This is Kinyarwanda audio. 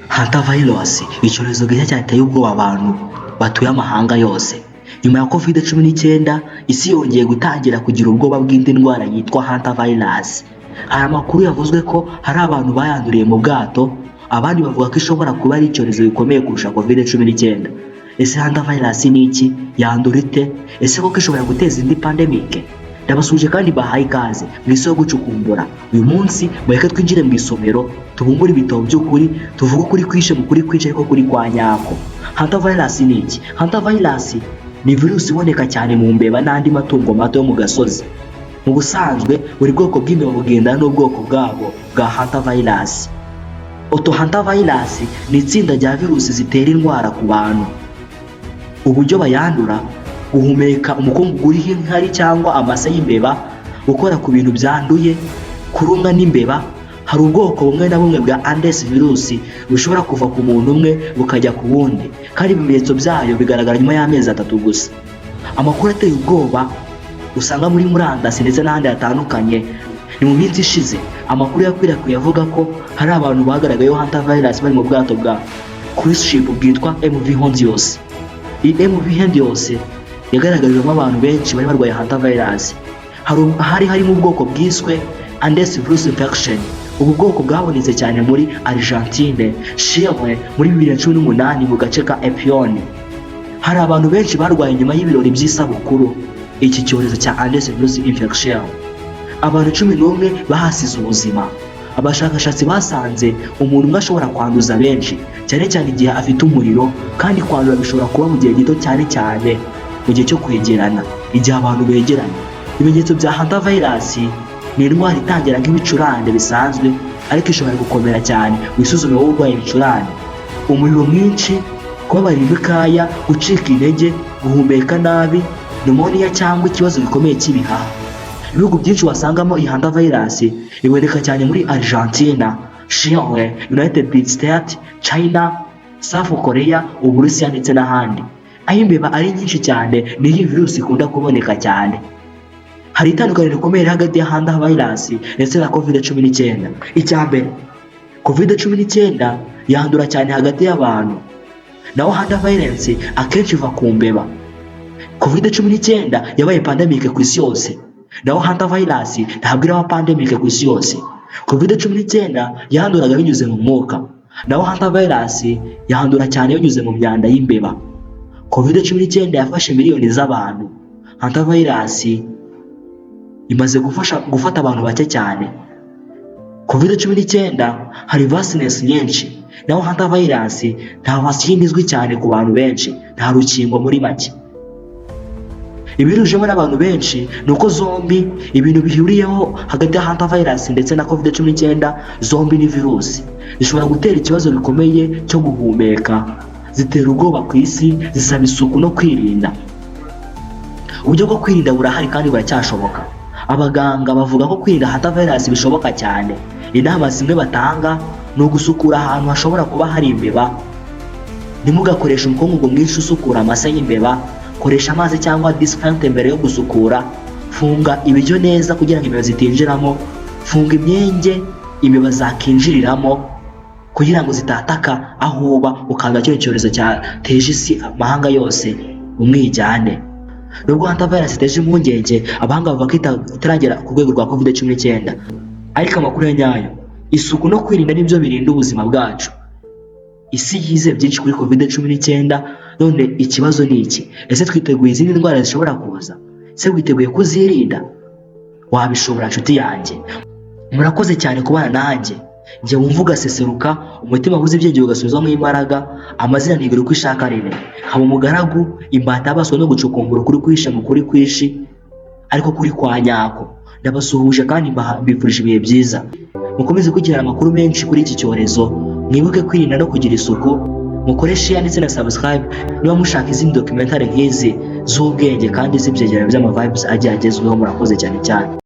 Hantavirus, icyorezo gishya cyateye ubwoba abantu batuye amahanga yose. Nyuma ya COVID-19, isi yongeye gutangira kugira ubwoba bw'indi ndwara yitwa hantavirus. Hari amakuru yavuzwe ko hari abantu bayanduriye mu bwato, abandi bavuga ko ishobora kuba ari icyorezo gikomeye kurusha COVID-19. Ese hantavirus ni iki? Yandura ite? Ese koko ishobora guteza indi pandemic? Ndabasuje kandi bahaye ikaze mu isi yo gucukumbura. Uyu munsi mureke twinjire mu isomero, tubumbure ibitabo by'ukuri, tuvuge ukuri kwishe mu kuri kwica ariko kuri kwa nyako. Hantavirus ni iki? Hantavirus ni virusi iboneka cyane mu mbeba n'andi matungo mato yo mu gasozi. Mu busanzwe buri bwoko bw'imbeba bugendana n'ubwoko bwabo bwa hantavirus. Hantavirus ni itsinda rya virusi zitera indwara ku bantu. Uburyo bayandura: guhumeka umukungugu uriho inkari cyangwa amase y'imbeba, gukora ku bintu byanduye, kurumwa n'imbeba. Hari ubwoko bumwe na bumwe bwa Andes virusi bushobora kuva ku muntu umwe bukajya ku wundi, kandi ibimenyetso byayo bigaragara nyuma y'amezi 3 gusa. Amakuru ateye ubwoba usanga muri murandasi ndetse n'ahandi hatandukanye. Ni mu minsi ishize amakuru yakwirakwiye avuga ko hari abantu bagaragayeho hantavirus bari mu bwato bwa cruise ship bwitwa MV Hondios. Iyi MV Hondios yagaragarijemo abantu benshi bari barwaye hantavirus. Hari harimo ubwoko bwiswe Andes virus infection. Ubu bwoko bwabonetse cyane muri Argentine, Chile muri 2018 mu gace ka Epione. Hari abantu benshi barwaye nyuma y'ibirori by'isabukuru iki cyorezo cya Andes virus infection. Abantu 11 bahasize ubuzima. Abashakashatsi basanze umuntu umwe ashobora kwanduza benshi, cyane cyane igihe afite umuriro, kandi kwandura bishobora kuba mu gihe gito cyane mu gihe cyo kwegerana, igihe abantu begeranye. Ibimenyetso bya hantavirus ni indwara itangira nk'ibicurane bisanzwe, ariko ishobora gukomera cyane. Wisuzume wowe urwaye ibicurane: umuriro mwinshi, kubabara imikaya, gucika intege, guhumeka nabi, pneumonia cyangwa ikibazo gikomeye cy'ibihaha. Ibihugu byinshi wasangamo iyi hantavirus iboneka cyane muri Argentina, Chile, United States, China, South Korea, Uburusiya ndetse n'ahandi. Aho imbeba ari nyinshi cyane ni iyi virusi ikunda kuboneka cyane. Hari itandukaniro rikomeye hagati ya hantavirus ndetse na COVID-19. Icya mbere, COVID-19 yandura cyane hagati y'abantu, naho hantavirus akenshi iva ku mbeba. COVID-19 yabaye pandemic ku isi yose, naho hantavirus ntabwo iraba pandemic ku isi yose. COVID-19 yanduraga binyuze mu mwuka, naho hantavirus yandura cyane binyuze mu myanda y'imbeba. COVID-19 yafashe miliyoni z'abantu. Hantavirus imaze gufata abantu bake cyane. COVID-19 hari vaccines nyinshi, naho hantavirus nta vaccine izwi cyane ku bantu benshi, nta rukingo muri make. Ibirujemo n'abantu benshi ni uko zombi ibintu bihuriyeho hagati ya hantavirus ndetse na COVID-19, zombi ni virusi zishobora gutera ikibazo gikomeye cyo guhumeka, zitera ubwoba ku isi, zisaba isuku no kwirinda. Uburyo bwo kwirinda burahari kandi buracyashoboka. Abaganga bavuga ko kwirinda hantavirus bishoboka cyane. Inama zimwe batanga ni ugusukura ahantu hashobora kuba hari imbeba. Ntimugakoreshe umukungugu mwinshi usukura amase y'imbeba. Koresha amazi cyangwa disinfectant mbere yo gusukura. Funga ibiryo neza kugira ngo imbeba zitinjiramo. Funga imyenge imbeba zakinjiriramo kugira ngo zitataka aho uba, ukanda cyo cyorezo cyateje isi amahanga yose umwijyane. Nubwo hantavirus iteje impungenge, abahanga bavuga ko itaragera ku rwego rwa COVID-19, ariko amakuru ya nyayo, isuku no kwirinda nibyo birinda ubuzima bwacu. Isi yize byinshi kuri COVID-19, none ikibazo ni iki? Ese twiteguye izindi ndwara zishobora kuza? Ese witeguye kuzirinda? Wabishobora nshuti yanjye. Murakoze cyane kubana nanjye. Njye wumva ugaseseruka, umutima wuze ibyegezo ugasubizwamo imbaraga. Amazina ntigire uko ishaka rimwe. Haba umugaragu, imbata y'abaswa no gucukumbura ukuri kwishe mu kuri kwishi, ariko kuri kwa nyako. Ndabasuhuje kandi mbifurije ibihe byiza. Mukomeze kugira amakuru menshi kuri iki cyorezo. Mwibuke kwirinda no kugira isuku. Mukore share ndetse na subscribe niba mushaka izindi documentary nk'izi z'ubwenge kandi z'ibyegeranyo by'ama vibes agiye agezweho. Murakoze cyane.